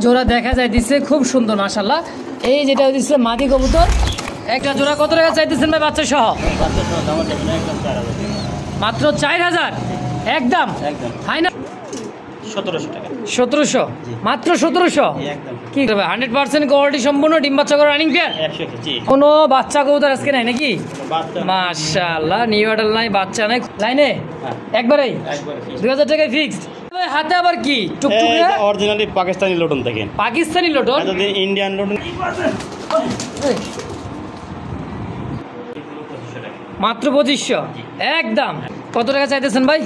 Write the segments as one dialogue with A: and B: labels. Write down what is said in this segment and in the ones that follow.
A: জোড়া দেখা যায় দিচ্ছে খুব সুন্দর মাশাআল্লাহ। এই যেটা দিচ্ছে মাদি কবুতর, একটা জোড়া কত টাকা চাইতেছেন ভাই বাচ্চা সহ? মাত্র 4000 একদম ফাইনাল
B: 1700 টাকা।
A: 1700 মাত্র 1700 কি করবে? 100% কোয়ালিটি সম্পূর্ণ ডিম বাচ্চা করে রানিং পেয়ার। কোনো বাচ্চা কবুতর আজকে নাই নাকি? মাশাআল্লাহ নিউ অর্ডার নাই, বাচ্চা নাই লাইনে একবারেই 2000 টাকায় ফিক্সড। হাতে আবার কি টুকটুকে
B: অরিজিনালি পাকিস্তানি লোটন থেকে।
A: পাকিস্তানি লোটন,
B: ইন্ডিয়ান লোটন
A: মাত্র 2500 একদম। কত টাকা চাইতেছেন ভাই?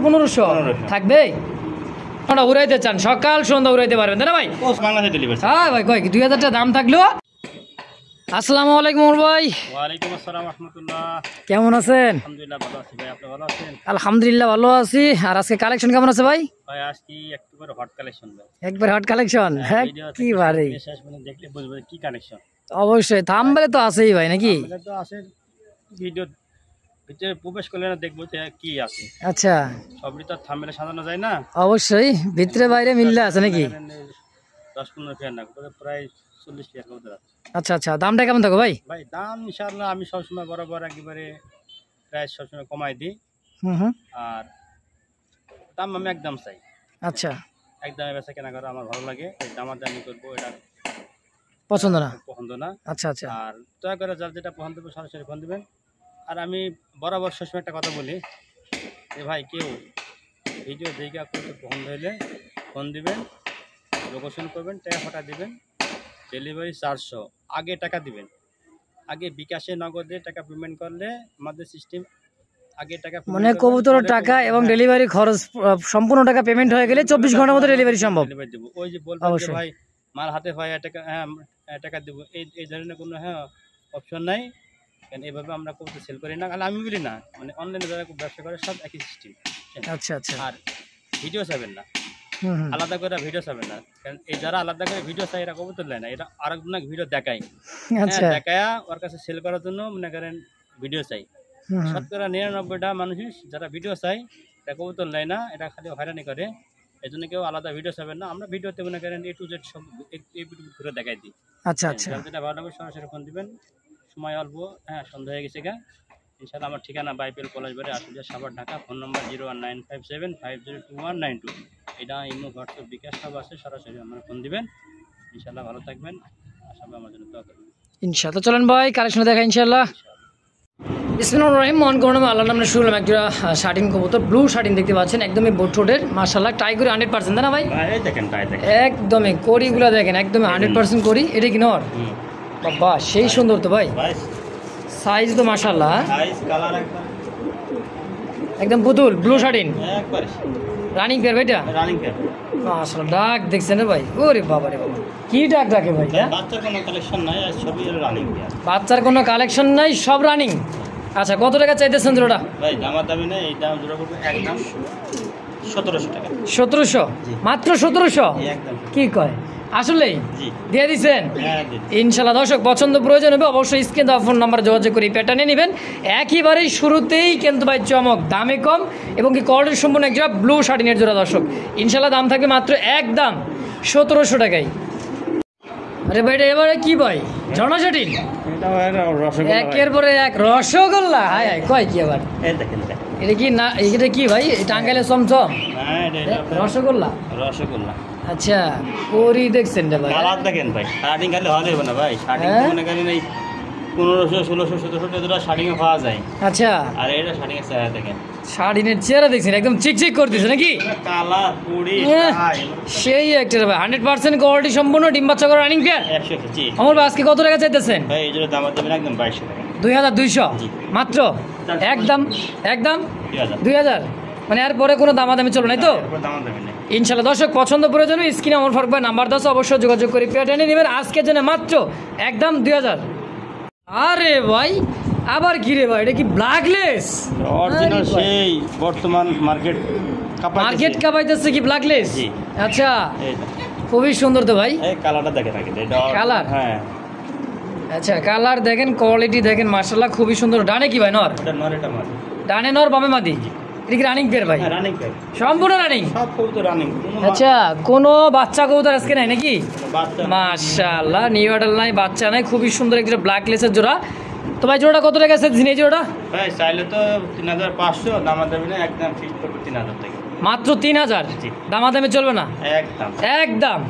A: 1500 থাকবে। উড়াইতে চান সকাল সন্ধ্যা উড়াইতে পারবেন তাই না ভাই? হ্যাঁ ভাই কয় 2000 টাকা দাম থাকলো। আসসালামু আলাইকুম ভাই।
B: ওয়ালাইকুম আসসালাম রাহমাতুল্লাহ।
A: কেমন আছেন?
B: আলহামদুলিল্লাহ ভালো আছি ভাই, আপনি ভালো আছেন?
A: আলহামদুলিল্লাহ ভালো আছি। আর আজকে কালেকশন কেমন আছে ভাই?
B: ভাই আজকে একবারে হট কালেকশন ভাই।
A: একবার হট কালেকশন হ্যাঁ কি বারে
B: শেষ পর্যন্ত দেখলে বুঝবেন কি কালেকশন।
A: অবশ্যই থাম্বনেলে তো আছেই ভাই নাকি?
B: থাম্বনেলে তো আছে, ভিডিও ভিতরে প্রবেশ করলে না দেখবো যে কি আছে।
A: আচ্ছা
B: সবই তো থাম্বনেলে সাজানো যায় না।
A: অবশ্যই ভিতরে বাইরে মিললে আছে নাকি?
B: 10-15 ফেয়ার না প্রায় 40 ফেয়ার কবুতর আছে।
A: আচ্ছা আচ্ছা দামটা কেমন থাকো ভাই?
B: ভাই দাম ইনশাআল্লাহ আমি সবসময় বরাবর একেবারে প্রাইস সবসময় কমাই দিই। আর দাম আমি একদম চাই।
A: আচ্ছা
B: একদমে বেচা কেনা করা আমার ভালো লাগে, দামাদামি করবো এটা
A: পছন্দ না।
B: পছন্দ না।
A: আচ্ছা আচ্ছা
B: আর দয়া করে যার যেটা পছন্দ হবে সরাসরি ফোন দিবেন। আর আমি বরাবর সবসময় একটা কথা বলি যে ভাই কেউ ভিডিও দেখে করতে পছন্দ হলে ফোন দিবেন, লোকেশন করবেন, টাকা ফাটা দিবেন, ডেলিভারি 400 আগে টাকা দিবেন। আগে বিকাশে নগদে টাকা পেমেন্ট করলে আমাদের সিস্টেম আগে টাকা
A: মানে কবুতর টাকা এবং ডেলিভারি খরচ সম্পূর্ণ টাকা পেমেন্ট হয়ে গেলে 24 ঘন্টার মধ্যে ডেলিভারি সম্ভব।
B: ডেলিভারি দেব। ওই যে বলবেন যে ভাই মাল হাতে পাই টাকা, হ্যাঁ টাকা দেব, এই ধরনের কোনো হ্যাঁ অপশন নাই। কারণ এইভাবে আমরা কবুতর সেল করি না, আর আমি বলি না মানে অনলাইনে যারা ব্যবসা করে সব একই সিস্টেম।
A: আচ্ছা আচ্ছা
B: আর ভিডিও চাইবেন না, আলাদা করে ভিডিও চাইবেন না। কারণ এই যারা আলাদা করে ভিডিও চাই এরা কবুতর নেয় না, এরা আরেকজনকে ভিডিও দেখায়।
A: আচ্ছা
B: দেখায়া ওর কাছে সেল করার জন্য মনে করেন ভিডিও চাই। শতকরা 99টা মানুষ যারা ভিডিও চাই এটা কবুতর নেয় না, এটা খালি হয়রানি করে। এই জন্য কেউ আলাদা ভিডিও চাইবেন না। আমরা ভিডিওতে মনে করেন A to Z সব ঘুরে দেখাই দিই।
A: আচ্ছা আচ্ছা
B: যেটা ভালো লাগবে সরাসরি ফোন দিবেন। সময় অল্প, হ্যাঁ সন্ধ্যা হয়ে গেছে গা। ইনশাআল্লাহ আমার ঠিকানা বাইপেল পলাশবাড়ি, আশুলিয়া, সাভার, ঢাকা। Phone number 01957502192। এটা ইমো, হোয়াটসঅ্যাপ, বিকাশ সব আছে, সরাসরি আমার ফোন দিবেন। ইনশাআল্লাহ ভালো থাকবেন, আশা করি আমার জন্য দোয়া করবেন
A: ইনশাআল্লাহ। চলেন ভাই কালেকশন দেখা ইনশাআল্লাহ। বিসমিল্লাহির রহমানির রহিম। মন করুন আল্লাহর নামে শুরু করলাম। একটা শার্টিন কবুতর, ব্লু শার্টিন দেখতে পাচ্ছেন, একদমই বোট ঠোঁটের মাশাআল্লাহ। টাই করে 100% না ভাই?
B: এই দেখেন টাই দেখেন,
A: একদমই করিগুলো দেখেন, একদমই 100% করি। এটা কি নর? বাবা সেই সুন্দর তো ভাই, সাইজ তো মাশাআল্লাহ,
B: সাইজ কালার
A: একদম পুতুল ব্লু শার্টিন
B: একবারে
A: রানিং পেয়ার ভাইটা।
B: রানিং পেয়ার
A: মাশাআল্লাহ ডাক দেখছেন রে ভাই, ওরে বাবা রে বাবা কি ডাক ডাকে ভাই।
B: বাচ্চার কোনো কালেকশন নাই, আর সবই রানিং পেয়ার।
A: বাচ্চার কোনো কালেকশন নাই, সব রানিং। আচ্ছা কত টাকা চাইতেছেন জোড়াটা?
B: ভাই দামাদামি নেই, এই দাম জোড়া করবে একদম 1700 টাকা।
A: 1700 মাত্র 1700
B: একদম
A: কি কয় আসলেই
B: জি
A: দিয়ে দিচ্ছেন?
B: হ্যাঁ
A: ইনশাআল্লাহ। দর্শক পছন্দ প্রয়োজন হবে অবশ্যই স্ক্রিন দেওয়া ফোন নাম্বার যোগাযোগ করে প্যাটার্নে নেবেন। একেবারেই শুরুতেই কিন্তু ভাই চমক, দামে কম এবং কি কোয়ালিটি সম্পূর্ণ এক জোড়া ব্লু শার্টিনের জোড়া। দর্শক ইনশাআল্লাহ দাম থাকবে মাত্র একদম 1700 টাকায়। আরে ভাই এবারে কি ভাই ঝর্ণা শার্টিন, একের পরে এক রসগোল্লা। হায় হায় কয় কি আবার এটা কি না? এটা কি ভাই টাঙ্গাইলের চমচম রসগোল্লা?
B: রসগোল্লা
A: আচ্ছা ওরি দেখছেন রে ভাই,
B: কালার দেখেন ভাই। শার্টিং খালি হলে হবে না ভাই, শার্টিং মনে করেন এই 1500 1600 1700 টাকা শার্টিং পাওয়া যায়।
A: আচ্ছা
B: আর এটা শার্টিং এর চেহারা দেখেন,
A: শার্টিনের চেহারা দেখছেন একদম চিকচিক করতেছে নাকি?
B: কালার পুরি
A: সেই একটা ভাই 100% কোয়ালিটি সম্পূর্ণ ডিম বাচ্চা করা রানিং পেয়ার।
B: 100 জি
A: আমার আজকে কত টাকা চাইতেছেন
B: ভাই? এই জন্য দাম দেবেন একদম 2200 টাকা।
A: 2200 মাত্র একদম একদম 2000 মানে আর পরে কোনো দামাদামি চলো নাই তো?
B: দাম দেবেন না
A: ইনশাআল্লাহ। দর্শক পছন্দ প্রয়োজনে স্ক্রিনে আমার ফারুক ভাই নাম্বার 10 অবশ্যই যোগাযোগ করে প্যাটার্নে নেবেন। আজকের জন্য মাত্র একদম 2000। আরে ভাই আবার কি রে ভাই, এটা কি ব্ল্যাকলেস
B: অরিজিনাল? সেই বর্তমান মার্কেট
A: কাপাইতেছে কি ব্ল্যাকলেস?
B: জি
A: আচ্ছা খুবই সুন্দর তো ভাই।
B: এই কালারটা দেখেন আগে, এটা
A: কালার
B: হ্যাঁ
A: আচ্ছা কালার দেখেন, কোয়ালিটি দেখেন মাশাআল্লাহ খুবই সুন্দর। ডানে কি ভাই নর?
B: এটা নর, এটা মাদি।
A: ডানে নর বামে মাদি, এটা কি রানিং পেয়ার ভাই?
B: রানিং পেয়ার,
A: সম্পূর্ণ রানিং।
B: সব কবুতর রানিং।
A: আচ্ছা, কোনো বাচ্চা কবুতর আজকে নাই নাকি?
B: বাচ্চা
A: মাশাআল্লাহ, নিউ অ্যাডাল নাই, বাচ্চা নাই, খুবই সুন্দর একটা ব্ল্যাক লেসের জোড়া। তো ভাই জোড়াটা কত টাকা আছে এই জোড়াটা?
B: ভাই চাইলে তো 3500, দামাদামি না, একদম ফিক্স করবো 3000 টাকা।
A: মাত্র 3000?
B: জি।
A: দামাদামি চলবে না?
B: একদম
A: একদম।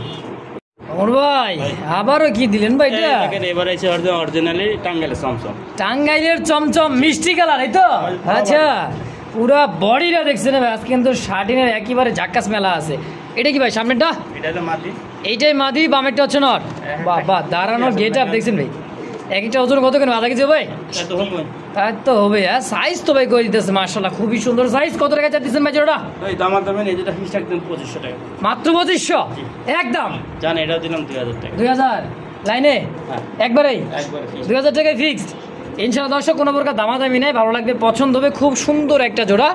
A: ওর ভাই আবারও কি দিলেন ভাই এটা?
B: দেখেন এবার এসে অরিজিনালি টাঙ্গাইলের চমচম।
A: টাঙ্গাইলের চমচম মিষ্টি কালার, এই তো? আচ্ছা, পুরা বডিটা দেখছেন ভাই, আজকে কিন্তু শার্টিনের একেবারে ঝাক্কাস মেলা আছে। এটা কি ভাই সামনেরটা?
B: এটা হলো মাটি।
A: এইটাই মাদি, বামেরটা হচ্ছে নর। বাবা, দাঁড়ানোর গেট আপ দেখছেন ভাই, এক একটা ওজন কত কেন? আধা কেজি ভাই?
B: এত হবে
A: তাই তো হবে। হ্যাঁ, সাইজ তো ভাই করে দিতেছে মাশাআল্লাহ, খুবই সুন্দর সাইজ। কত টাকা চাচ্ছেন ভাই জোড়া?
B: ভাই দামাদামি নেই, যেটা ফিক্স একদম 2500 টাকা।
A: মাত্র 2500? একদম।
B: জান এটাও দিলাম 2000 টাকা।
A: 2000 লাইনে
B: হ্যাঁ,
A: একবারেই
B: একবার ফিক্স।
A: 2000 টাকায় ফিক্সড। ইনশাআল্লাহ দর্শক, কোনো প্রকার দামাদামি নেই, ভালো লাগবে, পছন্দ হবে। খুব সুন্দর একটা জোড়া,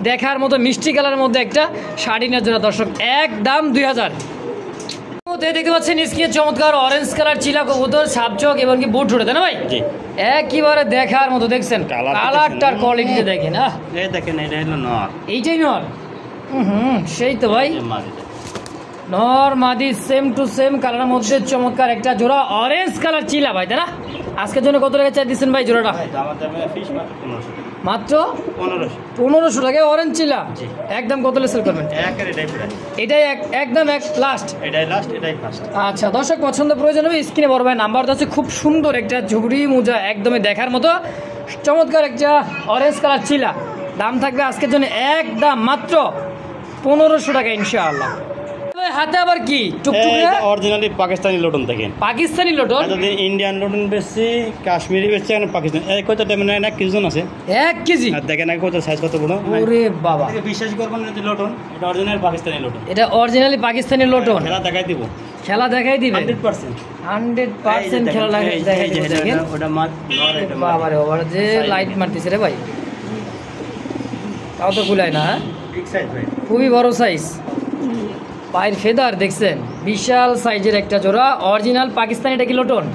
A: দেখার মতো মিষ্টি কালারের মধ্যে একটা শাড়িনের জোড়া দর্শক, একদম 2000। দেখতে পাচ্ছেন স্ক্রিনে চমৎকার অরেঞ্জ কালার চিলা কবুতর, সাপচক এবং কি বুট ঝুড়ে, তাই না ভাই?
B: জি।
A: একেবারে দেখার মতো, দেখছেন কালারটার কোয়ালিটিটা দেখেন।
B: এই দেখেন এটা হলো নর।
A: এইটাই নর? সেই তো ভাই,
B: এই মাদিটা।
A: নর মাদি সেম টু সেম কালারের মধ্যে চমৎকার একটা জোড়া অরেঞ্জ কালার চিলা ভাই, তাই না? আজকের জন্য কত টাকা চাই দিচ্ছেন ভাই জোড়াটা?
B: ভাই দামাদামি ফিক্স মাত্র 1500 টাকা।
A: মাত্র
B: 1500।
A: 1500 টাকায় অরেঞ্জ চিলা?
B: জি।
A: একদম কত সেল করবেন?
B: একের এটাই প্রাইস।
A: এটাই একদম এক লাস্ট?
B: এটাই লাস্ট, এটাই ফার্স্ট।
A: আচ্ছা দর্শক, পছন্দ প্রয়োজন হবে স্ক্রিনে বড় ভাই নাম্বার আছে। খুব সুন্দর একটা ঝুড়ি মোজা, একদমই দেখার মতো চমৎকার একটা অরেঞ্জ কালার চিলা। দাম থাকবে আজকের জন্য একদম মাত্র 1500 টাকা ইনশাআল্লাহ। হাতে আবার কি টুকটুকে?
B: অরিজিনালি পাকিস্তানি লোটন দেখেন।
A: পাকিস্তানি লোটন?
B: এতদিন ইন্ডিয়ান লোটন বেশি, কাশ্মীরি বেশি, এখন পাকিস্তান। এই কত টাইম না কেজি আছে?
A: 1 কেজি?
B: আর দেখেন না কত সাইজ, কত বড়।
A: ওরে বাবা,
B: বিশ্বাস করবেন না যে লোটন, এটা অরিজিনাল পাকিস্তানি লোটন।
A: এটা অরিজিনালি পাকিস্তানি লোটন?
B: খেলা দেখাই দিব।
A: খেলা দেখাই দিবে
B: 100%।
A: 100% খেলা দেখাই দিবে। দেখেন
B: ওটা মাছ নর, এটা মাছ।
A: বাবারে বাবা, যে লাইট মারতেছে রে ভাই, তাও তো কুলায় না।
B: ঠিক সাইজ ভাই,
A: খুবই বড় সাইজ, পায়ের ফেদার দেখছেন, বিশাল সাইজের একটা জোড়া অরিজিনাল পাকিস্তানি। এটা কি লোটন?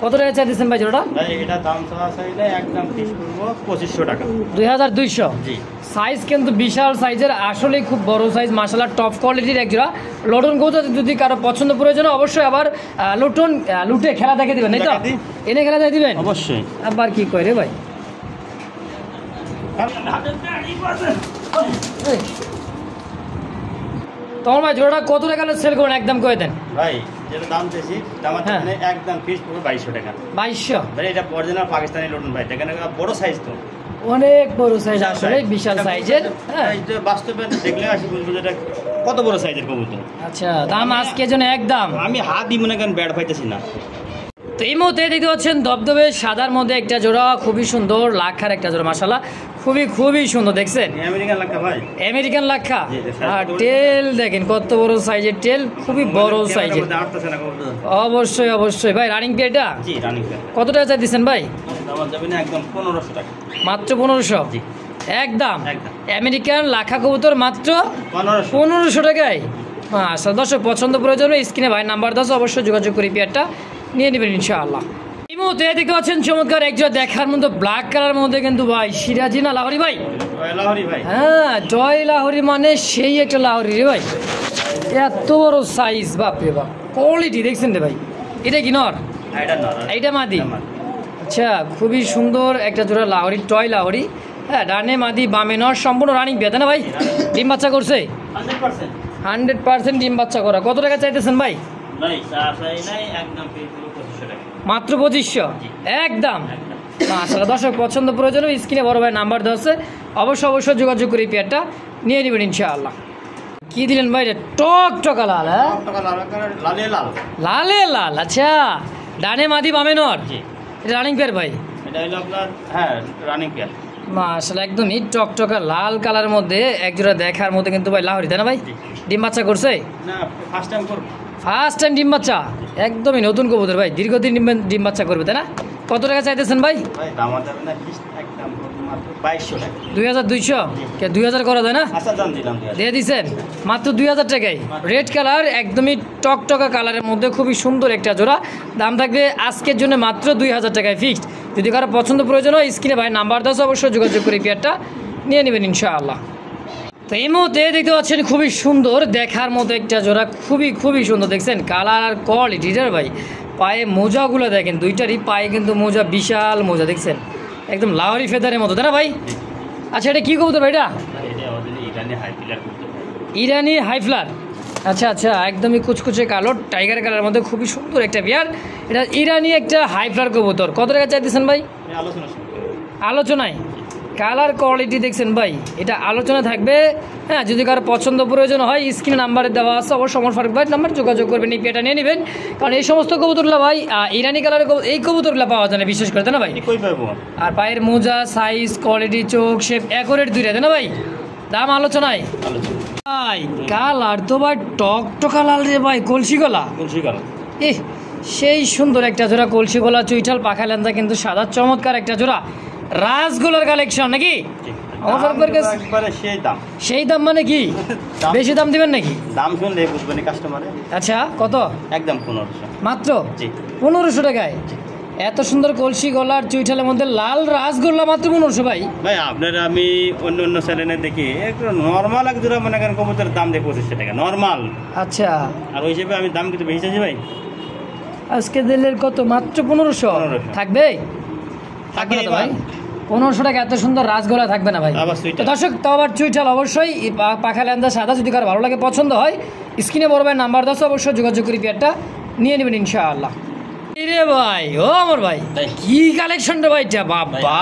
A: কত টাকা চাই দিচ্ছেন ভাই জোড়াটা?
B: ভাই এটা দাম চাইলে একদম ফিক্স করব 2500 টাকা।
A: 2200?
B: জি।
A: সাইজ কিন্তু বিশাল সাইজের, আসলে খুব বড় সাইজ মাশাআল্লাহ, টপ কোয়ালিটির এক জোড়া লোটন কবুতর। যদি কারো পছন্দ প্রয়োজন অবশ্যই আবার লোটন লুটে খেলা দেখে দিবেন, এই তো? এনে খেলা দেখে দিবেন
B: অবশ্যই।
A: আবার কি কয় রে ভাই? তোমার ভাই জোড়াটা কত টাকা সেল করুন, একদম করে দেন
B: ভাই। যেটা দাম বেশি, দাম একদম ফিক্স করব 2200 টাকা।
A: 2200?
B: ভাই এটা অরিজিনাল পাকিস্তানি লোটন ভাই, দেখেন বড় সাইজ তো,
A: অনেক বড় সাইজ, আসলে বিশাল সাইজের। হ্যাঁ,
B: এটা বাস্তবে দেখলে আসি বুঝবো যে এটা কত বড় সাইজের কবুতর।
A: আচ্ছা, দাম আজকের জন্য একদম?
B: আমি হাত দিই মনে করেন, ব্যাড পাইতেছি না।
A: তো এই মুহূর্তে দেখতে পাচ্ছেন দবদবে সাদার মধ্যে একটা জোড়া, খুবই সুন্দর লাক্ষার একটা জোড়া মাশাআল্লাহ, খুবই সুন্দর। দেখছেন
B: আমেরিকান লাক্ষা ভাই,
A: আমেরিকান লাক্ষা।
B: জি,
A: আর টেল দেখেন কত বড় সাইজের টেল, খুবই বড় সাইজের। অবশ্যই ভাই। রানিং পেয়ারটা?
B: জি, রানিং পেয়ার।
A: কত টাকা চাই দিচ্ছেন ভাই?
B: দাম যাবে না একদম 1500 টাকা।
A: মাত্র 1500?
B: জি,
A: একদম। আমেরিকান লাক্ষা কবুতর মাত্র 1500 টাকায়। আচ্ছা দর্শক, পছন্দ প্রয়োজন স্ক্রিনে ভাই নাম্বার 10, অবশ্যই যোগাযোগ করে পেয়ারটা নিয়ে নেবেন ইনশাআল্লাহ। এই মুহূর্তে দেখতে পাচ্ছেন চমৎকার একজন দেখার মতো ব্ল্যাক কালার মধ্যে কিন্তু ভাই সিরাজি না লাহোরি ভাই?
B: লাহোরি ভাই।
A: হ্যাঁ, টয় লাহোরি মানে সেই একটা লাহোরি রে ভাই, এত বড় সাইজ, বাপরে বাপ, কোয়ালিটি দেখছেন রে ভাই। এটা কি নর? এইটা মাদি? আচ্ছা, খুবই সুন্দর একটা জোড়া লাহোরি, টয় লাহোরি। হ্যাঁ, ডানে মাদি বামে নর, সম্পূর্ণ রানিং পেয়ে, তাই না ভাই? ডিম বাচ্চা করছে? 100% ডিম বাচ্চা করা। কত টাকা চাইতেছেন ভাই? মাত্র 2500? একদম। মাশাআল্লাহ দর্শক, পছন্দ প্রয়োজন স্ক্রিনে বড় ভাই নাম্বার দেওয়া আছে, অবশ্যই যোগাযোগ করে পেয়ারটা নিয়ে নেবেন ইনশাআল্লাহ। কি দিলেন ভাই? টকটকা লাল? হ্যাঁ, লালে লাল। আচ্ছা, ডানে মাদি বামে নর? এটা রানিং পেয়ার ভাই?
B: এটা হলো আপনার, হ্যাঁ, রানিং পেয়ার।
A: মাশাআল্লাহ, একদমই টকটকা লাল কালার মধ্যে একজোড়া দেখার মধ্যে কিন্তু ভাই লাহোরি, তাই না ভাই? ডিম বাচ্চা করছে?
B: না, ফার্স্ট টাইম করব।
A: ফার্স্ট টাইম ডিম বাচ্চা? একদমই নতুন কবুতর ভাই, দীর্ঘদিন ডিম বাচ্চা করবে, তাই না? কত টাকা চাইতেছেন ভাই?
B: ভাই দাম যাবে না, একদম মাত্র 2200 টাকা।
A: 2200? কে 2000 করা যায় না?
B: আচ্ছা, দাম দিলাম,
A: দিয়ে দিচ্ছেন মাত্র 2000 টাকায়। রেড কালার, একদমই টকটকা কালারের মধ্যে খুবই সুন্দর একটা জোড়া। দাম থাকবে আজকের জন্য মাত্র 2000 টাকায় ফিক্সড। যদি কারো পছন্দ প্রয়োজন হয় স্ক্রিনে ভাই নাম্বার 10, অবশ্যই যোগাযোগ করে পেয়ারটা নিয়ে নেবেন ইনশাআল্লাহ। তো এই মুহূর্তে দেখতে পাচ্ছেন খুবই সুন্দর দেখার মতো একটা জোড়া, খুবই সুন্দর দেখছেন কালার আর কোয়ালিটিটার ভাই। পায়ে মোজাগুলো দেখেন, দুইটারই পায়ে কিন্তু মোজা, বিশাল মোজা দেখছেন, একদম লাহোরি ফেদারের মতো, তাই না ভাই? আচ্ছা, এটা কি কবুতর ভাই? এটা ইরানি হাইফ্লার। আচ্ছা, একদমই কুচকুচে কালো টাইগার কালারের মধ্যে খুবই সুন্দর একটা বিয়ার। এটা ইরানি একটা হাইফ্লার কবুতর। কত টাকা চাইতেছেন ভাই? আলোচনায় কালার কোয়ালিটি দেখছেন ভাই, এটা আলোচনা থাকবে। হ্যাঁ, যদি কারো পছন্দ প্রয়োজন হয় স্ক্রিনে নাম্বারে দেওয়া আছে, অবশ্যই আমার ফারুক ভাই নাম্বার যোগাযোগ করবেন, এই পেটা নিয়ে নেবেন। কারণ এই সমস্ত কবুতরগুলো ভাই ইরানি কালারের এই কবুতরগুলো পাওয়া যায় না বিশেষ করে, তাই না ভাই? আর পায়ের মোজা, সাইজ, কোয়ালিটি, চোখ, শেপ অ্যাকুরেট দুইটা, তাই না ভাই? দাম আলোচনায় ভাই। কালার তো ভাই টকটকা লাল রে ভাই, কলসি গলা। সেই সুন্দর একটা জোড়া কলসি গলা, চুইঠাল পাখা লেন্দা কিন্তু সাদা, চমৎকার একটা জোড়া রাজগোলার কালেকশন নাকি? সেই দাম মানে কি বেশি দাম দিবেন নাকি?
B: দাম শুনলে বুঝবেন কাস্টমারে।
A: আচ্ছা, কত?
B: একদম 1500
A: মাত্র। 1500 টাকায় এত সুন্দর কলসি গলার চুইঠালের মধ্যে লাল রাজগোল্লা মাত্র 1500 ভাই।
B: ভাই আপনার আমি অন্য চ্যানেলে দেখি একটু নর্মাল এক জোড়া মনে করেন কবুতরের দাম দেখি 2500 টাকা নর্মাল।
A: আচ্ছা,
B: আর ওই হিসেবে আমি দাম কিন্তু বেশি চাইছি ভাই।
A: আজকে দিলের কত? মাত্র 1500 থাকবে? থাকবে না ভাই, 1500 টাকা এত সুন্দর রাজগোলা থাকবে না ভাই। তো দর্শক, তো আবার চুইঠাল অবশ্যই পাখা লেন্দা সাদা, যদি কারো ভালো লাগে পছন্দ হয় স্ক্রিনে বড় ভাই নাম্বার 10 অবশ্যই যোগাযোগ করি, পেয়ারটা নিয়ে নেবেন ইনশাআল্লাহ। রে ভাই, ও আমার ভাই, কি কালেকশন রে ভাই? বাবা,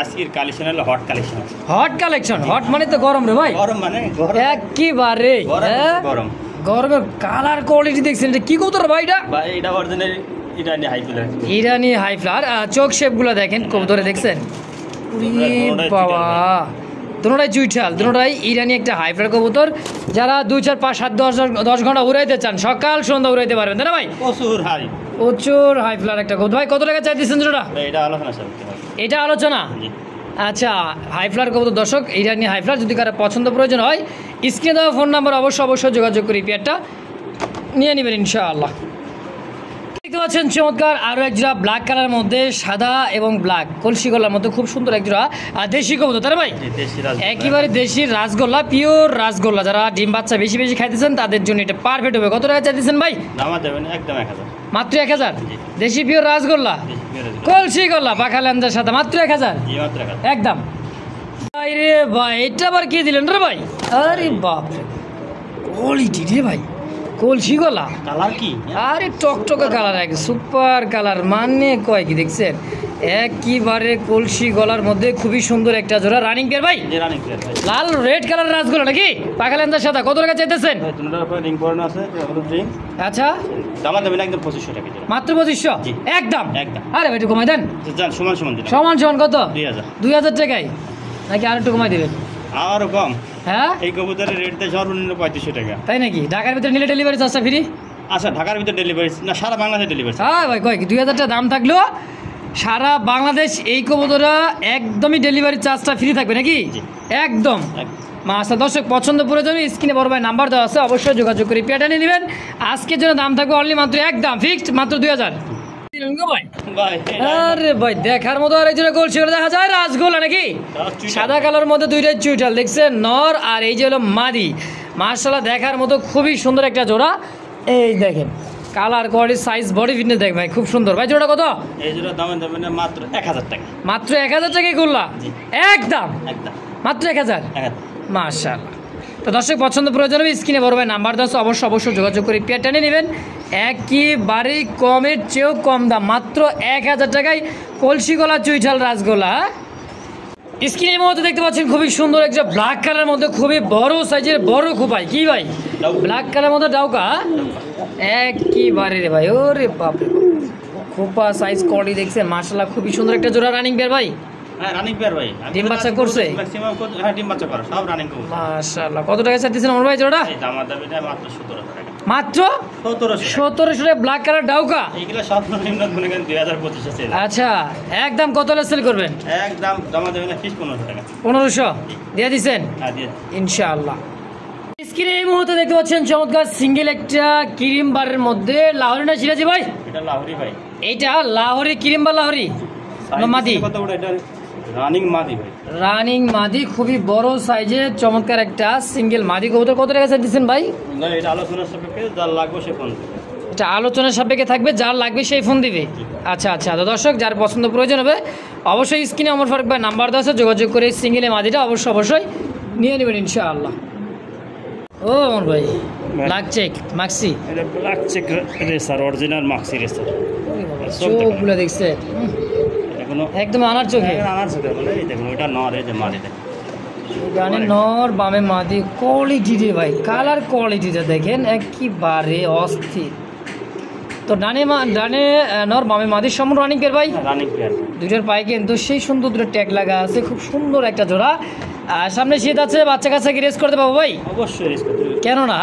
B: আজকের কালেকশন হলো hot collection.
A: Hot collection? Hot মানে তো গরম রে ভাই।
B: গরম মানে
A: একেবারে
B: গরম।
A: গরমের কালার কোয়ালিটি দেখছেন, এটা কি কবুতর ভাই? এটা
B: ভাই এটা অরিজিনাল ইরানি হাইফ্লার।
A: ইরানি হাইফ্লার। চোখ শেপ গুলো দেখেন কবুতরে, দেখছেন? বাবা, দুটোটাই চুইঠাল, দুটোটাই ইরানি একটা হাইফ্লার কবুতর। যারা 2, 4, 5, 7, 10 ঘন্টা উড়াইতে চান, সকাল সন্ধ্যা উড়াইতে পারবেন, তাই না ভাই? প্রচুর হাইফ্লার একটা কবুতর। ভাই কত টাকা চাইতেছেন জোড়া? এটা আলোচনা। আচ্ছা, হাইফ্লার কবুতর দর্শক, ইরানি হাইফ্লার, যদি কারো পছন্দ প্রয়োজন হয় স্ক্রিনে দেওয়া ফোন নাম্বার অবশ্যই যোগাযোগ করি, পেয়ারটা নিয়ে নেবেন ইনশাআল্লাহ। দেখতে পাচ্ছেন চমৎকার আরও এক জোড়া ব্ল্যাক কালারের মধ্যে সাদা এবং ব্ল্যাক কলসি গলার মধ্যে খুব সুন্দর এক জোড়া দেশি কবুতর, তাই না ভাই? একেবারে দেশি রাসগোল্লা, পিওর রাসগোল্লা। যারা ডিম বাচ্চা বেশি খাইতেছেন তাদের জন্য এটা পারফেক্ট হবে। কত টাকা চাইতেছেন ভাই? মাত্র 1000। দেশি পিওর রাসগোল্লা, কলসি গলা, পাখা লেন্দার সাদা, মাত্র 1000 একদম। রে ভাই, এটা আবার কি দিলেন রে ভাই? আরে বাপ রে, কোয়ালিটি রে ভাই, কলসি গলা
B: কালার কি?
A: আরে টকটকা কালার, এক সুপার কালার, মানে কয় কি দেখছেন? একেবারে কলসি গলার মধ্যে খুবই সুন্দর একটা জোড়া রানিং পেয়ার ভাই। লাল রেড কালার রাজগোলা নাকি? পাখা লেন্দার সাদা। কত টাকা চাইতেছেন? আচ্ছা, মাত্র 2500 একদম। আরে ভাই একটু কমাই দেন, সমান কত? 2000 টাকায় নাকি আর একটু কমাই দেবেন?
B: আরো কম।
A: হ্যাঁ,
B: এই কবুতরের রেট দেয় সর্বনিম্ন 3500 টাকা।
A: তাই নাকি? ঢাকার ভিতরে নিলে ডেলিভারি চার্জটা ফ্রি?
B: আচ্ছা, ঢাকার ভিতরে ডেলিভারি না, সারা বাংলাদেশ ডেলিভারি।
A: হ্যাঁ ভাই, কয় কি 2000 টাকা দাম থাকলেও সারা বাংলাদেশ এই কবুতরটা একদমই ডেলিভারি চার্জটা ফ্রি থাকবে নাকি? একদম। আচ্ছা দর্শক, পছন্দ প্রয়োজন স্ক্রিনে বড় ভাই নাম্বার দেওয়া আছে, অবশ্যই যোগাযোগ করে পেয়ারটা নিয়ে নেবেন। আজকের জন্য দাম থাকবে অনলি মাত্র একদম ফিক্সড, মাত্র 2000। আরে ভাই, দেখার মতো আর একজনে গোল ছিল, দেখা যায় রাজগোলা নাকি? সাদা কালার মধ্যে দুইটাই চুইঠাল দেখছেন, নর আর এই যে হলো মাদি। মাশাআল্লাহ, দেখার মতো খুবই সুন্দর একটা জোড়া। এই দেখেন colour, quality, size, body fitness দেখ ভাই, খুব সুন্দর। ভাই জোড়া কত?
B: এই জোড়া দামে দেবেন মাত্র 1000 টাকা।
A: মাত্র 1000 টাকায় করলা? একদম মাত্র 1000। মাশাআল্লাহ। তো দর্শক, পছন্দ প্রয়োজন হবে স্ক্রিনে বড় ভাই নাম্বার 10 অবশ্যই যোগাযোগ করে পেয়ারটা নিয়ে নেবেন। একেবারেই কমের চেয়েও কম দাম, মাত্র 1000 টাকায় কলসি গলা চুইঠাল রাজগোলা। স্ক্রিনের মধ্যে দেখতে পাচ্ছেন খুবই সুন্দর একটা ব্ল্যাক কালারের মধ্যে খুবই বড় সাইজের বড় খোপাই। কি ভাই? ব্ল্যাক কালারের মধ্যে ডাউকা একেবারে রে ভাই। ওরে বাপরে, খোপা, সাইজ, কোয়ালিটি দেখছেন মাশাআল্লাহ, খুবই সুন্দর একটা জোড়া রানিং পেয়ার ভাই।
B: হ্যাঁ, রানিং পেয়ার ভাই।
A: ডিম বাচ্চা করছে
B: ম্যাক্সিমাম? হ্যাঁ, ডিম বাচ্চা করে, সব রানিং কবুতর।
A: মাশাআল্লাহ। কত টাকা চাইতেছেন আমার ভাই জোড়া?
B: এই দাম দাবিটা মাত্র 1700 টাকা।
A: মাত্র 1700 টাকা ব্ল্যাক কালার ডাউকা।
B: এইগুলা সব নিম্ন মনে করেন 2025 সেল।
A: আচ্ছা, একদম কত হলে সেল করবেন?
B: একদম জমা দেবেন ফিস 1500 টাকা।
A: 1500 দিয়ে দিবেন?
B: হ্যাঁ, দিয়ে
A: ইনশাআল্লাহ। স্ক্রিনে এই মুহূর্তে দেখতে পাচ্ছেন চমৎকার সিঙ্গেল একটা ক্রিম বারের মধ্যে লাহোরি না সিরাজি ভাই?
B: এটা লাহোরি ভাই।
A: এইটা লাহোরি ক্রিম বা লাহোরি মাদি?
B: কত বড় এটা? রানিং মাদি ভাই,
A: রানিং মাদি, খুবই বড় সাইজের চমৎকার একটা সিঙ্গেল মাদি কবুতর। কত টাকা চাই দিচ্ছেন ভাই?
B: না এটা আলোচনার সাপেক্ষে যার লাগবে সে ফোন দেবে।
A: এটা আলোচনার সাপেক্ষে থাকবে, যার লাগবে সেই ফোন দিবে। আচ্ছা আচ্ছা, তো দর্শক যার পছন্দ প্রয়োজন হবে অবশ্যই স্ক্রিনে আমার ফারুক ভাই নাম্বার দেওয়া আছে, যোগাযোগ করে সিঙ্গেলে মাদিটা অবশ্যই নিয়ে নেবেন ইনশাআল্লাহ। ও আমার ভাই ব্ল্যাক চেক মাক্সি,
B: এটা black check racer, original maxi racer.
A: চোখগুলো দেখছে
B: এখনো
A: একদম আনার চোখে,
B: আনার সাথে বলে এই দেখুন ওটা নর, এই যে মাদিটা
A: ডানে নর বামে মাদি, কোয়ালিটি রে ভাই, কালার কোয়ালিটিটা দেখেন একেবারে অস্থির। তো ডানে নর বামে মাদির সম্পূর্ণ রানিং পেয়ার ভাই,
B: রানিং পেয়ার।
A: দুইটার পায়ে কিন্তু সেই সুন্দর দুটো ট্যাগ লাগা আছে, খুব সুন্দর একটা জোড়া। আর সামনে শীত আছে, বাচ্চা কাচ্চা কি রেস করতে পাবো ভাই?
B: অবশ্যই রেস করতে হবে।
A: কেন না?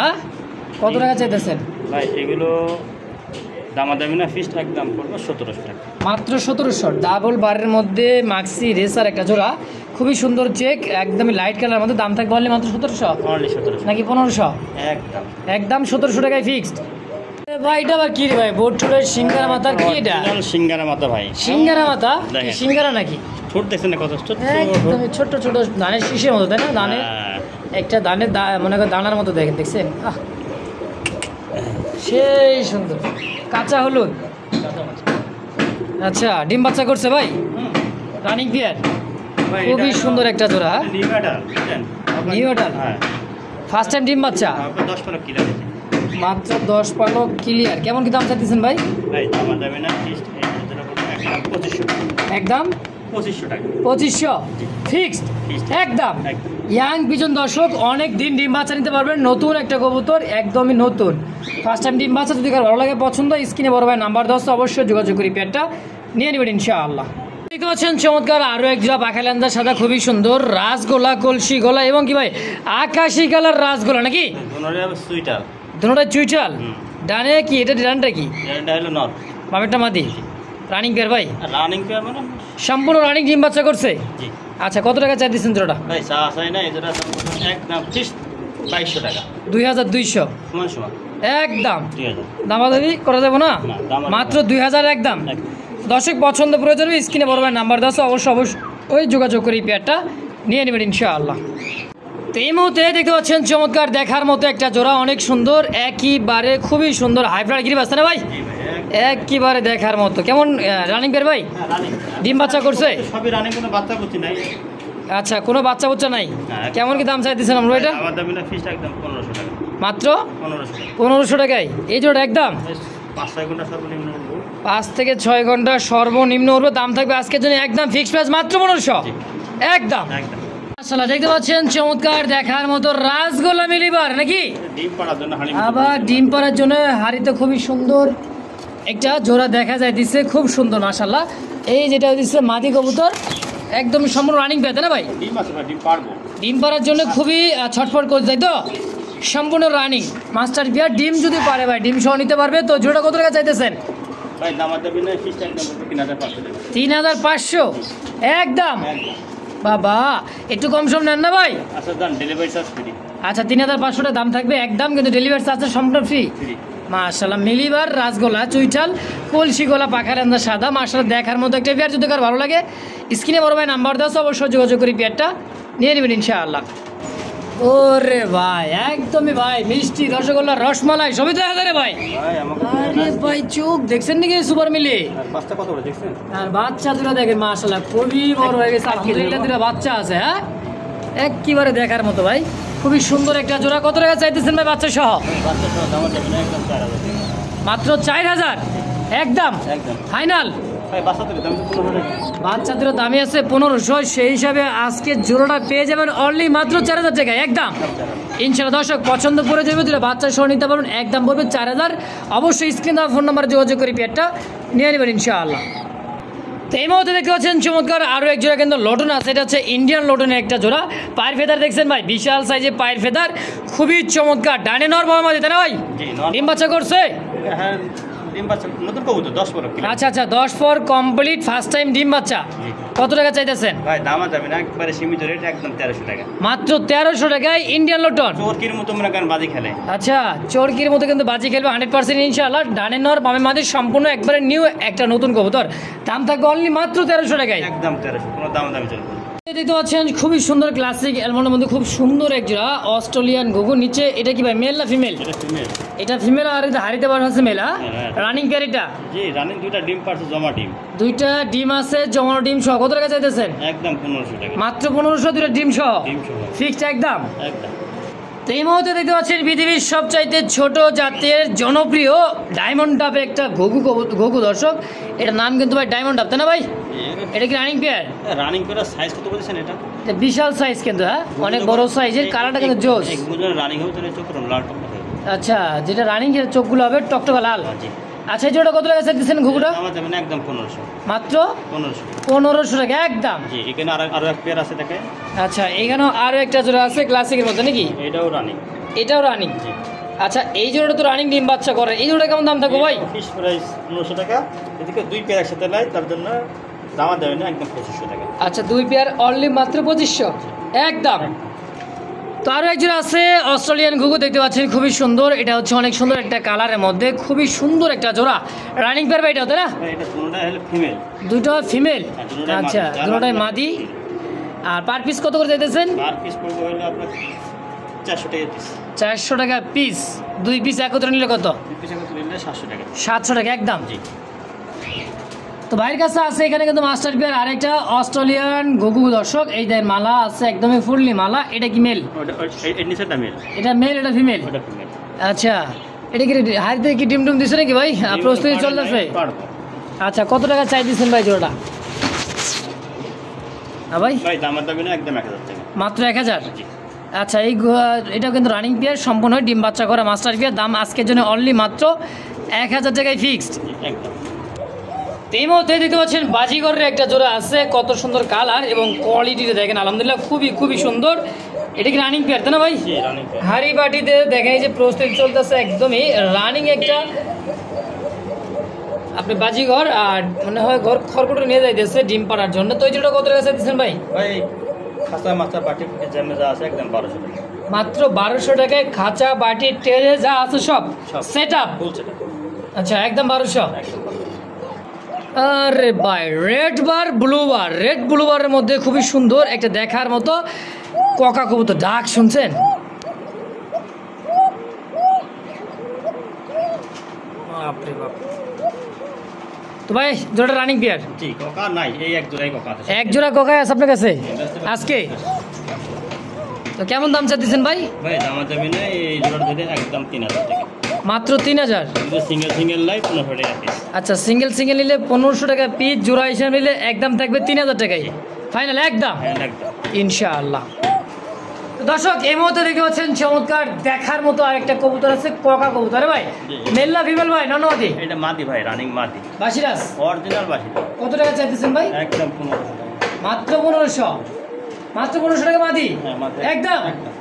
A: কত টাকা চাইতেছেন
B: ভাই? এগুলো দামাদামি না, ফিক্সড একদম পড়বে 1700 টাকা,
A: মাত্র 1700। ডাবল বারের মধ্যে মাক্সি রেসার একটা জোড়া, খুবই সুন্দর চেক, একদমই লাইট কালার মধ্যে। দাম থাকবে বললে মাত্র 1700
B: অনলি 1700
A: নাকি 1500?
B: একদম
A: একদম 1700 টাকায় ফিক্সড। ভাই এটা আবার কি রে ভাই? বোট চুলের সিঙ্গারা মাথার কি এটা?
B: সিঙ্গারা মাথা ভাই,
A: সিঙ্গারা মাথা কি
B: দেখেন।
A: সিঙ্গারা নাকি?
B: ছোট দেখছেন না কত ছোট?
A: একদমই ছোট ছোট ধানের শীষের মতো, তাই না? ধানের
B: হ্যাঁ।
A: একটা ধানের মনে করেন দানার মতো দেখছেন? সেই সুন্দর কাঁচা হলুদ। আচ্ছা, ডিম বাচ্চা করছে ভাই, রানিং পেয়ার,
B: ভাই,
A: খুবই
B: এটা
A: সুন্দর একটা জোড়া।
B: নিউ অ্যাডাল, বুঝলেন?
A: New adult?
B: হ্যাঁ,
A: ফার্স্ট টাইম ডিম বাচ্চা,
B: আপনার 10 পালক কিলো আছে
A: মাত্র 10 পালক ক্লিয়ার। কেমন কি দাম চাইতেছেন ভাই?
B: ভাই, দামাদামি না, ফিক্সড এই যেটা বলবো একদম 2500 টাকা।
A: একদম
B: 2500 টাকা
A: 2500 ফিক্সড একদম।
B: একদম।
A: ইয়াং পিজন দর্শক অনেক দিন ডিম বাচ্চা নিতে পারবেন, নতুন একটা কবুতর, একদমই নতুন ফার্স্ট টাইম ডিম বাচ্চা। যদি কারো ভালো লাগে পছন্দ, স্ক্রিনে বড় ভাই নাম্বার দেওয়া আছে, অবশ্যই যোগাযোগ করি, পেটটা নিয়ে নেবেন ইনশাআল্লাহ। দেখতে পাচ্ছেন চমৎকার আরও এক জোড়া পাখালান্দা সাদা, খুবই সুন্দর রাসগোলা, কলসি গলা এবং কি ভাই আকাশি কালার রাসগোলা নাকি?
B: দুনোরে সুইটার,
A: দুটোটা চুইটাল। ডানে কি এটা? ডানটা কি?
B: এটা হলো নর,
A: বামেরটা মাদি। রানিং পেয়ার ভাই,
B: রানিং পেয়ার মানে
A: সম্পূর্ণ রানিং ডিম বাচ্চা করছে।
B: জি
A: আচ্ছা, কত টাকা চাই দিচ্ছেন জোড়াটা?
B: ভাই, চা চাই না, এটা একদম ফিক্সড 2200 টাকা
A: 2200
B: সমান সমান
A: একদম।
B: 2000
A: দামাদামি করা যাবে না?
B: না, দামাদামি
A: মাত্র 2000 একদম।
B: একদম।
A: দর্শক পছন্দ প্রয়োজন হবে স্ক্রিনে বড় ভাই নাম্বার দেওয়া আছে, অবশ্যই যোগাযোগ করি, পেয়ারটা নিয়ে নেবেন ইনশাআল্লাহ। তো এই মুহূর্তে দেখতে পাচ্ছেন চমৎকার দেখার মতো একটা জোড়া, অনেক সুন্দর, একইবারে খুবই সুন্দর হাইব্রিড গিরিবাস না ভাই?
B: জি ভাই,
A: একইবারে দেখার মতো। কেমন রানিং পেয়ার ভাই?
B: রানিং
A: ডিম বাচ্চা করছে?
B: সবই রানিং, কোনো বাচ্চা করছি নাই।
A: আচ্ছা, কোনো বাচ্চা বুচ্চা নাই?
B: হ্যাঁ।
A: কেমন কি দাম চাইতেছেন আমরা এটা?
B: আমার দামি না, ফিক্সড একদম 1500 টাকা
A: মাত্র
B: 1500 টাকা
A: 1500 টাকায় এই জোড়া একদম।
B: 5-6 ঘন্টা সর্বনিম্ন উঠবো।
A: 5 থেকে 6 ঘন্টা সর্বনিম্ন উঠবে। দাম থাকবে আজকের জন্য একদম ফিক্সড প্রাইস মাত্র 1500 একদম।
B: একদম
A: আসলে দেখতে পাচ্ছেন চমৎকার দেখার মতো রাসগোলা মিলিবার নাকি?
B: ডিম পাড়ার জন্য হাঁড়ি
A: আবার ডিম পাড়ার জন্য হাড়িতে খুবই সুন্দর একটা জোড়া দেখা যায় দিচ্ছে, খুব সুন্দর মাশাআল্লাহ। এই যেটা দিচ্ছে মাদি কবুতর, একদম সম্পূর্ণ রানিং পেতে না ভাই?
B: ডিম আছে ভাই, ডিম পারবো।
A: ডিম পাড়ার জন্য খুবই ছটফট করতে যাই, তো সম্পূর্ণ রানিং মাস্টার বিয়ার। ডিম যদি পারে ভাই, ডিম সহ নিতে পারবে। তো জোড়া কত টাকা চাইতেছেন?
B: ভাই দামার দাবি না, ফিক্সড একদম 3500 টাকা
A: 3500 একদম।
B: একদম।
A: বাবা একটু কম সম নেন না ভাই?
B: আচ্ছা যান, ডেলিভারি চার্জ ফ্রি।
A: আচ্ছা, 3500 টাকা দাম থাকবে একদম, কিন্তু ডেলিভারি চার্জ সম্পূর্ণ ফ্রি।
B: ফ্রি।
A: মাশাআল্লাহ, মিলিবার রাসগোলা, চুইঠাল, কলসি গলা, পাখারান্দা সাদা, মাশাআল্লাহ দেখার মতো একটা পেয়ার। যদি কার ভালো লাগে স্ক্রিনে বড় ভাই নাম্বার দেওয়া আছে, অবশ্যই যোগাযোগ করি, পেয়ারটা নিয়ে নেবেন ইনশাআল্লাহ। ওরে ভাই একদমই ভাই মিষ্টি রসগোল্লা, রসমালাই সবই দেখা যায় রে ভাই।
B: ভাই আমাকে
A: আরে ভাই চোখ দেখছেন নাকি সুপার মিলে?
B: বাচ্চা কত বড় দেখছেন?
A: আর বাচ্চা দুটো দেখেন মাশাআল্লাহ খুবই বড় হয়ে গেছে, আলহামদুলিল্লাহ দুটো বাচ্চা আছে। হ্যাঁ, একেবারে দেখার মতো ভাই, খুবই সুন্দর একটা জোড়া। কত টাকা চাইতেছেন ভাই বাচ্চা সহ?
B: বাচ্চা সহ দামার দাবি না, একদম 4000
A: মাত্র 4000 একদম
B: একদম।
A: ফাইনাল।
B: ভাই বাচ্চা তো দাম তো 1500 টাকা।
A: বাচ্চা দুটো দামি আছে 1500, সেই হিসাবে আজকে জোড়াটা পেয়ে যাবেন অনলি মাত্র 4000 টাকায় একদম। ইনশাআল্লাহ দর্শক পছন্দ করে যাবে, দুটো বাচ্চা সহ নিতে পারবেন, একদম পড়বে 4000। অবশ্যই স্ক্রিন দেওয়া ফোন নাম্বারে যোগাযোগ করি, পেয়ারটা নিয়ে নেবেন ইনশাআল্লাহ। তো এই মুহূর্তে দেখতে পাচ্ছেন চমৎকার আরও এক জোড়া কিন্তু লটন আছে, এটা হচ্ছে ইন্ডিয়ান লটনের একটা জোড়া। পায়ের ফেদার দেখছেন ভাই, বিশাল সাইজের পায়ের ফেদার, খুবই চমৎকার। ডানে নর বাবা মাঝে তাই না ভাই?
B: জি, নর।
A: ডিম বাচ্চা করছে?
B: হ্যাঁ, ডিম বাচ্চা নতুন কবুতর 10 পর
A: আচ্ছা আচ্ছা 10 পর কমপ্লিট ফার্স্ট টাইম ডিম বাচ্চা কত টাকা চাইতেছেন
B: ভাই দামা যাবে না একবারে সীমিত রেট একদম 1300 টাকা
A: মাত্র 1300 টাকায় ইন্ডিয়ান লটন
B: চোরকির মতো মনে করেন বাজি খেলে
A: আচ্ছা চোরকির মতো কিন্তু বাজি খেলবে 100% ইনশাআল্লাহ ডানে নর বামে মাদি সম্পূর্ণ একবারে নিউ একটা নতুন কবুতর দাম থাকবে অনলি মাত্র 1300 টাকায়
B: একদম 1300 কোনো দাম দামি চলবে
A: দেখতে পাচ্ছেন খুবই সুন্দর ক্লাসিক অ্যালমন্ডের মধ্যে খুব সুন্দর এক জোড়া অস্ট্রেলিয়ান ঘুঘু নিচে এটা কি ভাই মেল না ফিমেল
B: এটা ফিমেল
A: এটা ফিমেল আর এটা হারিতে পার আছে মেল রানিং ক্যারিটা
B: জি রানিং দুইটা ডিম পারছে জমা ডিম
A: দুইটা ডিম আছে জমানো ডিম সহ কত টাকা চাইতেছেন
B: একদম 1500 টাকা
A: মাত্র 1500 দুইটা ডিম সহ ফিক্সড একদম
B: একদম
A: তো এই মুহূর্তে দেখতে পাচ্ছেন পৃথিবীর সবচাইতে ছোট জাতের জনপ্রিয় ডায়মন্ড ডাবের একটা ঘুঘু দর্শক এটার নাম কিন্তু ভাই ডায়মন্ড ডাব তাই না ভাই এটা কি running pair
B: running pair size কত বলেছেন এটা
A: বিশাল সাইজ কিন্তু হ্যাঁ অনেক বড় সাইজের কালারটা কিন্তু জোস
B: রানিং হবে তাহলে চোখ লাল টকটকে
A: আচ্ছা যেটা রানিং এর চোখগুলো হবে টকটকা লাল আচ্ছা এই জোড়া কত টাকা চাইতেছেন ঘুঘুটা
B: আমার যাবে না একদম 1500
A: মাত্র
B: 1500
A: টাকা একদম
B: জি এখানে আরো এক পেয়ার আছে দেখে
A: আচ্ছা এখানেও আরো একটা জোড়া আছে ক্লাসিকের মধ্যে নাকি
B: এটাও রানিং
A: এটাও রানিং আচ্ছা এই জোড়াটা তো রানিং ডিম বাচ্চা করে এই জোড়া কেমন দাম থাকবে ভাই
B: ফিক্স প্রাইস 1500 টাকা এদিকে দুই পেয়ার একসাথে লাই তার জন্য দামা দেবে না একদম 2500 টাকা
A: আচ্ছা দুই পেয়ার অনলি মাত্র 2500 একদম তো আরও একজন আছে অস্ট্রেলিয়ান ঘুঘু দেখতে পাচ্ছেন খুবই সুন্দর এটা হচ্ছে অনেক সুন্দর একটা কালারের মধ্যে খুবই সুন্দর একটা জোড়া রানিং পেয়ার ভাই এটা তাই না
B: এটা দুটোটা হলো ফিমেল
A: দুটো ফিমেল
B: দুটোটাই
A: আচ্ছা
B: মাদি।
A: দুটোটাই মাদি আর পার পিস কত করে চাইতেছেন
B: পার পিস পড়বে হলো আপনার 400 টাকা পিস
A: 400 টাকা পিস দুই পিস একত্রে নিলে কত
B: দুই পিস একত্রে নিলে 700 টাকা
A: 700 টাকা একদম
B: জি
A: তো ভাইয়ের কাছে আছে এখানে কিন্তু মাস্টার পেয়ার আরেকটা অস্ট্রেলিয়ান ঘুঘু দর্শক এই দেন মালা আছে একদমই ফুললি মালা এটা কি মেল
B: এর নিচেটা মেল
A: এটা মেল এটা ফিমেল
B: ওটা ফিমেল
A: আচ্ছা এটা কি হাড়িতে কি ডিম টুম দিছে নাকি ভাই প্রস্তুতি চলতেছে আচ্ছা কত টাকা চাই দিচ্ছেন ভাই জোড়াটা হ্যাঁ ভাই
B: ভাই দামের দাবি না একদম 1000 টাকা
A: মাত্র 1000 আচ্ছা এই এটা কিন্তু রানিং পেয়ার সম্পূর্ণ ডিম বাচ্চা করা মাস্টার পেয়ার দাম আজকের জন্য অনলি মাত্র 1000 টাকায় ফিক্সড
B: একদম
A: এই মুহূর্তে দেখতে পাচ্ছেন বাজিগরের একটা জোড়া আছে কত সুন্দর কালার এবং কোয়ালিটিতে দেখেন আলহামদুলিল্লাহ খুবই সুন্দর এটা কি রানিং পেয়ার তাই না ভাই
B: জি রানিং পেয়ার
A: হাড়ি বাটিতে দেখেন যে প্রস্তুতি চলতেছে একদমই রানিং একটা আপনি বাজিঘর আর মনে হয় ঘর খড়কুটো নিয়ে যাইতেছে ডিম পাড়ার জন্য তো এই জোড়া কত টাকা চাইতেছেন ভাই
B: ভাই খাসা মাছা বাটি ফুটে জ্যামে যা আছে একদম 1200 টাকা
A: মাত্র 1200 টাকায় খাঁচা বাটি টেলে যা আছে সব সেটআপ
B: ফুল সেটআপ
A: আচ্ছা একদম 1200
B: একদম
A: আরে ভাই রেড ব্লু বারের মধ্যে খুবই সুন্দর একটা দেখার মতো কোকা কবুতর ডাক শুনছেন বাপরে বাপ তো ভাই জোড়া রানিং পেয়ার
B: জি কোকা নাই এই এক জোড়াই কোকা আছে
A: এক জোড়া কোকা আছে আপনার কাছে আজকে তো কেমন দাম চাচ্ছেন ভাই
B: ভাই দামা যাবে না এই জোড়া দিলে একদম 3000 টাকা
A: মাত্র 3000
B: কিন্তু সিঙ্গেল লাই 1500 টাকা পিস
A: আচ্ছা সিঙ্গেল নিলে 1500 টাকা পিস জোড়া হিসাবে নিলে একদম থাকবে 3000 টাকায় ফাইনাল একদম
B: একদম
A: ইনশাআল্লাহ দর্শক এই মুহূর্তে দেখতে পাচ্ছেন চমৎকার দেখার মতো আরেকটা কবুতর আছে কোকা কবুতর ভাই মেল না ফিমেল ভাই ননদি
B: এটা মাদি ভাই রানিং মাদি
A: বাসিরাস
B: অরিজিনাল বাসি
A: কত টাকা চাইতেছেন ভাই
B: একদম 1500 টাকা
A: মাত্র 1500 টাকা মাদি
B: হ্যাঁ মাদি
A: একদম
B: একদম